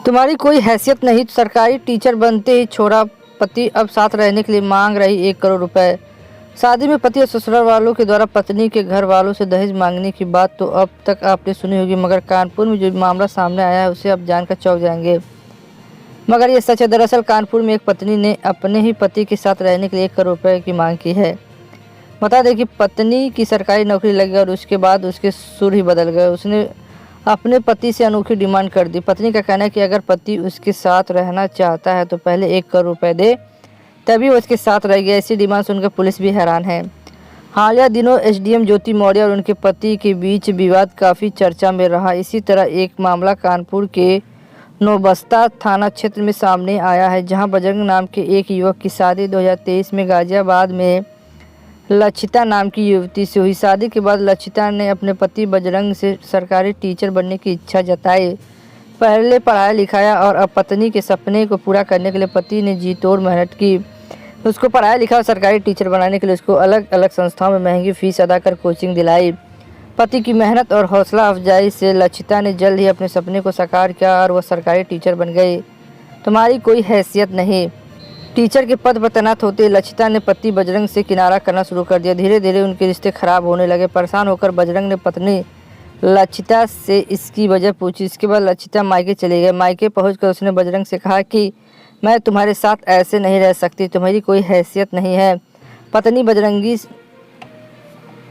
तुम्हारी कोई हैसियत नहीं, सरकारी टीचर बनते ही छोड़ा पति, अब साथ रहने के लिए मांग रही 1 करोड़ रुपए। शादी में पति और ससुराल वालों के द्वारा पत्नी के घर वालों से दहेज मांगने की बात तो अब तक आपने सुनी होगी, मगर कानपुर में जो मामला सामने आया है उसे आप जानकर चौंक जाएंगे। मगर ये सच है। दरअसल कानपुर में एक पत्नी ने अपने ही पति के साथ रहने के लिए 1 करोड़ रुपए की मांग की है। बता दें कि पत्नी की सरकारी नौकरी लग गई और उसके बाद उसके सुर ही बदल गए। उसने अपने पति से अनोखी डिमांड कर दी। पत्नी का कहना है कि अगर पति उसके साथ रहना चाहता है तो पहले 1 करोड़ रुपए दे, तभी वो उसके साथ रहेगी। ऐसी डिमांड सुनकर पुलिस भी हैरान है। हालिया दिनों एसडीएम ज्योति मौर्य और उनके पति के बीच विवाद काफ़ी चर्चा में रहा। इसी तरह एक मामला कानपुर के नौबस्ता थाना क्षेत्र में सामने आया है, जहां बजरंग नाम के एक युवक की शादी 2023 में गाजियाबाद में लक्षिता नाम की युवती से हुई। शादी के बाद लक्षिता ने अपने पति बजरंग से सरकारी टीचर बनने की इच्छा जताई। पहले पढ़ाया लिखाया और अब पत्नी के सपने को पूरा करने के लिए पति ने जी तोड़ मेहनत की। उसको पढ़ाया लिखा और सरकारी टीचर बनाने के लिए उसको अलग अलग संस्थाओं में महंगी फीस अदा कर कोचिंग दिलाई। पति की मेहनत और हौसला अफजाई से लक्षिता ने जल्द ही अपने सपने को साकार किया और वह सरकारी टीचर बन गई। तुम्हारी कोई हैसियत नहीं। टीचर के पद पर तैनात होते लक्षिता ने पति बजरंग से किनारा करना शुरू कर दिया। धीरे धीरे उनके रिश्ते खराब होने लगे। परेशान होकर बजरंग ने पत्नी लक्षिता से इसकी वजह पूछी। इसके बाद लक्षिता मायके चली गई। मायके पहुंचकर उसने बजरंग से कहा कि मैं तुम्हारे साथ ऐसे नहीं रह सकती, तुम्हारी कोई हैसियत नहीं है। पत्नी बजरंगी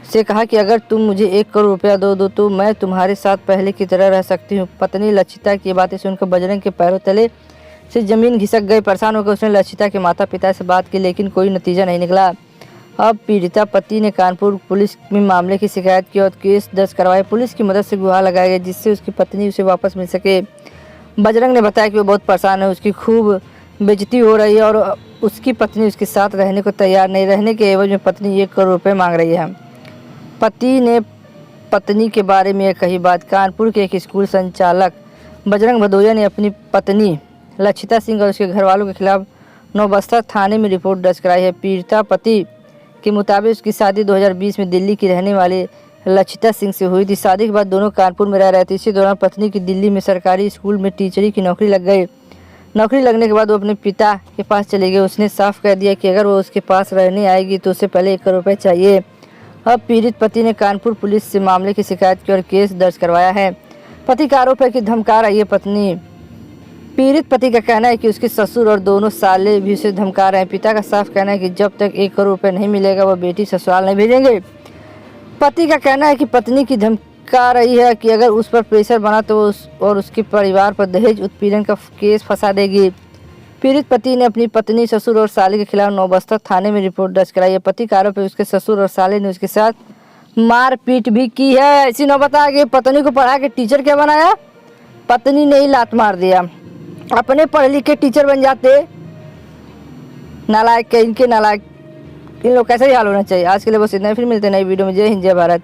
से कहा कि अगर तुम मुझे 1 करोड़ रुपया दो तो मैं तुम्हारे साथ पहले की तरह रह सकती हूँ। पत्नी लक्षिता की बातें सुनकर बजरंग के पैरों तले से जमीन घिसक गई। परेशान होकर उसने लक्षिता के माता पिता से बात की, लेकिन कोई नतीजा नहीं निकला। अब पीड़िता पति ने कानपुर पुलिस में मामले की शिकायत की और केस दर्ज करवाए। पुलिस की मदद से गुहार लगाया गया जिससे उसकी पत्नी उसे वापस मिल सके। बजरंग ने बताया कि वो बहुत परेशान है, उसकी खूब बेइज्जती हो रही है और उसकी पत्नी उसके साथ रहने को तैयार नहीं। रहने के एवज में पत्नी 1 करोड़ रुपये मांग रही है। पति ने पत्नी के बारे में कही बात। कानपुर के एक स्कूल संचालक बजरंग भदौरिया ने अपनी पत्नी लक्षिता सिंह और उसके घर वालों के खिलाफ नौबस्ता थाने में रिपोर्ट दर्ज कराई है। पीड़िता पति के मुताबिक उसकी शादी 2020 में दिल्ली की रहने वाली लक्षिता सिंह से हुई थी। शादी के बाद दोनों कानपुर में रह रहे थे। इसी दौरान पत्नी की दिल्ली में सरकारी स्कूल में टीचरी की नौकरी लग गई। नौकरी लगने के बाद वो अपने पिता के पास चले गए। उसने साफ कह दिया कि अगर वो उसके पास रहने आएगी तो उसे पहले 1 करोड़ रुपये चाहिए। अब पीड़ित पति ने कानपुर पुलिस से मामले की शिकायत की और केस दर्ज करवाया है। पति का आरोप है कि धमका रही है पत्नी। पीड़ित पति का कहना है कि उसके ससुर और दोनों साले भी उसे धमका रहे हैं। पिता का साफ कहना है कि जब तक 1 करोड़ रुपये नहीं मिलेगा वह बेटी ससुराल नहीं भेजेंगे। पति का कहना है कि पत्नी की धमका रही है कि अगर उस पर प्रेशर बना तो और उसके परिवार पर दहेज उत्पीड़न का केस फंसा देगी। पीड़ित पति ने अपनी पत्नी, ससुर और साले के खिलाफ नौबस्ता थाने में रिपोर्ट दर्ज कराई है। पति का आरोप है उसके ससुर और साले ने उसके साथ मारपीट भी की है। ऐसी नौबत आ गई, पत्नी को पढ़ा के टीचर क्या बनाया, पत्नी ने ही लात मार दिया। अपने पढ़ लिख के टीचर बन जाते, नालायक के इनके नालायक, इन लोग कैसा ही हाल होना चाहिए। आज के लिए बस इतना ही, फिर मिलते हैं नई वीडियो में। जय हिंद जय भारत।